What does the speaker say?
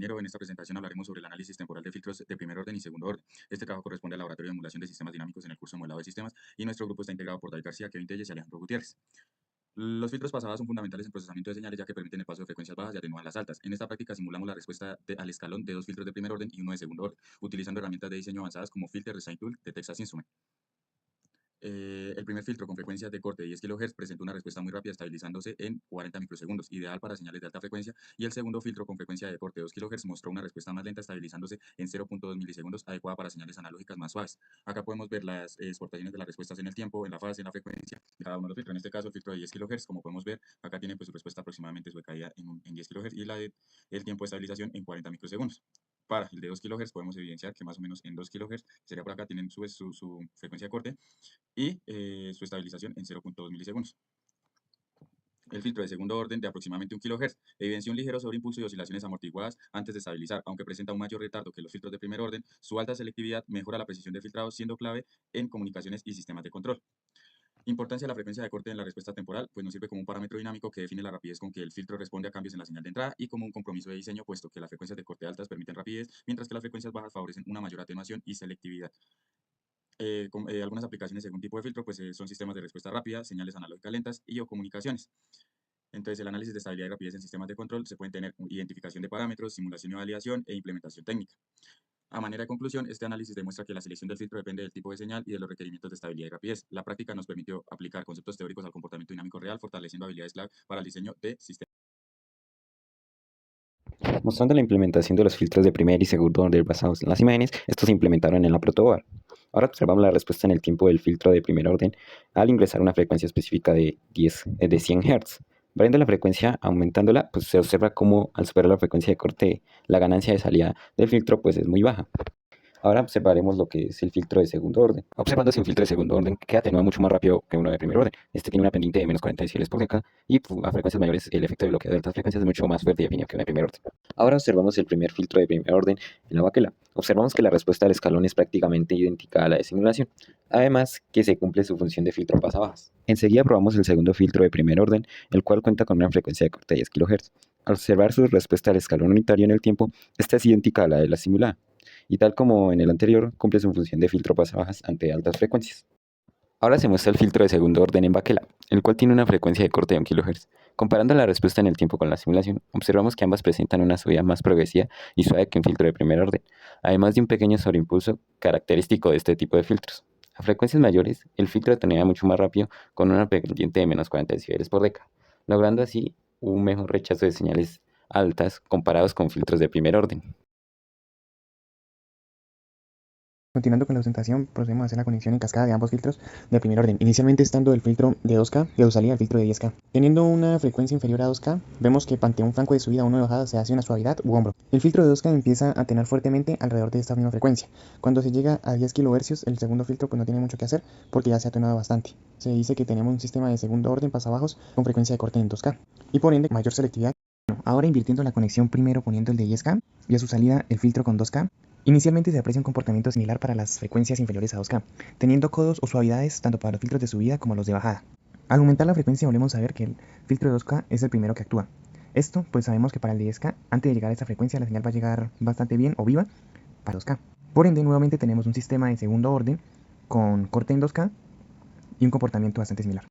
compañero. En esta presentación hablaremos sobre el análisis temporal de filtros de primer orden y segundo orden. Este trabajo corresponde al Laboratorio de Emulación de Sistemas Dinámicos en el curso de Modelado de Sistemas y nuestro grupo está integrado por David García, Kevin Telles y Alejandro Gutiérrez. Los filtros pasadas son fundamentales en procesamiento de señales ya que permiten el paso de frecuencias bajas y atenúan las altas. En esta práctica simulamos la respuesta al escalón de dos filtros de primer orden y uno de segundo orden, utilizando herramientas de diseño avanzadas como Filter Design Tool de Texas Instruments. El primer filtro con frecuencia de corte de 10 kHz presentó una respuesta muy rápida estabilizándose en 40 microsegundos, ideal para señales de alta frecuencia, y el segundo filtro con frecuencia de corte de 2 kHz mostró una respuesta más lenta estabilizándose en 0.2 milisegundos, adecuada para señales analógicas más suaves. Acá podemos ver las exportaciones de las respuestas en el tiempo, en la fase, en la frecuencia de cada uno de los filtros. En este caso el filtro de 10 kHz, como podemos ver, acá tiene pues su respuesta aproximadamente su decaída en 10 kHz y el tiempo de estabilización en 40 microsegundos. Para el de 2 kHz podemos evidenciar que más o menos en 2 kHz, sería por acá, tienen su frecuencia de corte y su estabilización en 0.2 milisegundos. El filtro de segundo orden de aproximadamente 1 kHz evidencia un ligero sobreimpulso y oscilaciones amortiguadas antes de estabilizar, aunque presenta un mayor retardo que los filtros de primer orden. Su alta selectividad mejora la precisión del filtrado, siendo clave en comunicaciones y sistemas de control. Importancia de la frecuencia de corte en la respuesta temporal, pues nos sirve como un parámetro dinámico que define la rapidez con que el filtro responde a cambios en la señal de entrada y como un compromiso de diseño, puesto que las frecuencias de corte altas permiten rapidez, mientras que las frecuencias bajas favorecen una mayor atenuación y selectividad. Algunas aplicaciones según tipo de filtro pues, son sistemas de respuesta rápida, señales analógicas lentas y o comunicaciones. Entonces, el análisis de estabilidad y rapidez en sistemas de control se pueden tener identificación de parámetros, simulación y validación e implementación técnica. A manera de conclusión, este análisis demuestra que la selección del filtro depende del tipo de señal y de los requerimientos de estabilidad y rapidez. La práctica nos permitió aplicar conceptos teóricos al comportamiento dinámico real, fortaleciendo habilidades clave para el diseño de sistemas. Mostrando la implementación de los filtros de primer y segundo orden basados en las imágenes, estos se implementaron en la protoboard. Ahora observamos la respuesta en el tiempo del filtro de primer orden al ingresar una frecuencia específica de 100 Hz. Variando la frecuencia, aumentándola, pues se observa cómo al superar la frecuencia de corte, la ganancia de salida del filtro pues es muy baja. Ahora observaremos lo que es el filtro de segundo orden. Observándose un filtro de segundo orden que atenúa mucho más rápido que uno de primer orden. Este tiene una pendiente de menos 40 decibeles por deca y a frecuencias mayores el efecto de bloqueo de altas frecuencias es mucho más fuerte y definido que uno de primer orden. Ahora observamos el primer filtro de primer orden en la baquela. Observamos que la respuesta del escalón es prácticamente idéntica a la de simulación, además que se cumple su función de filtro pasabajas. Enseguida probamos el segundo filtro de primer orden, el cual cuenta con una frecuencia de corte de 10 kHz. Al observar su respuesta al escalón unitario en el tiempo, esta es idéntica a la de la simulada, y tal como en el anterior, cumple su función de filtro pasabajas ante altas frecuencias. Ahora se muestra el filtro de segundo orden en baquela, el cual tiene una frecuencia de corte de 1 kHz. Comparando la respuesta en el tiempo con la simulación, observamos que ambas presentan una subida más progresiva y suave que un filtro de primer orden, además de un pequeño sobreimpulso característico de este tipo de filtros. A frecuencias mayores, el filtro atenúa mucho más rápido con una pendiente de menos 40 decibeles por deca, logrando así un mejor rechazo de señales altas comparados con filtros de primer orden. Continuando con la presentación, procedemos a hacer la conexión en cascada de ambos filtros de primer orden, inicialmente estando el filtro de 2K y de salida el filtro de 10K. Teniendo una frecuencia inferior a 2K, vemos que ante un flanco de subida o uno de bajada se hace una suavidad u hombro. El filtro de 2K empieza a tener fuertemente alrededor de esta misma frecuencia. Cuando se llega a 10 kHz, el segundo filtro pues no tiene mucho que hacer porque ya se ha atenuado bastante. Se dice que tenemos un sistema de segundo orden pasabajos con frecuencia de corte en 2K y por ende mayor selectividad. Ahora invirtiendo la conexión primero poniendo el de 10K y a su salida el filtro con 2K. Inicialmente se aprecia un comportamiento similar para las frecuencias inferiores a 2K, teniendo codos o suavidades tanto para los filtros de subida como los de bajada. Al aumentar la frecuencia volvemos a ver que el filtro de 2K es el primero que actúa. Esto pues sabemos que para el de 10K, antes de llegar a esta frecuencia la señal va a llegar bastante bien o viva para 2K. Por ende nuevamente tenemos un sistema de segundo orden con corte en 2K y un comportamiento bastante similar.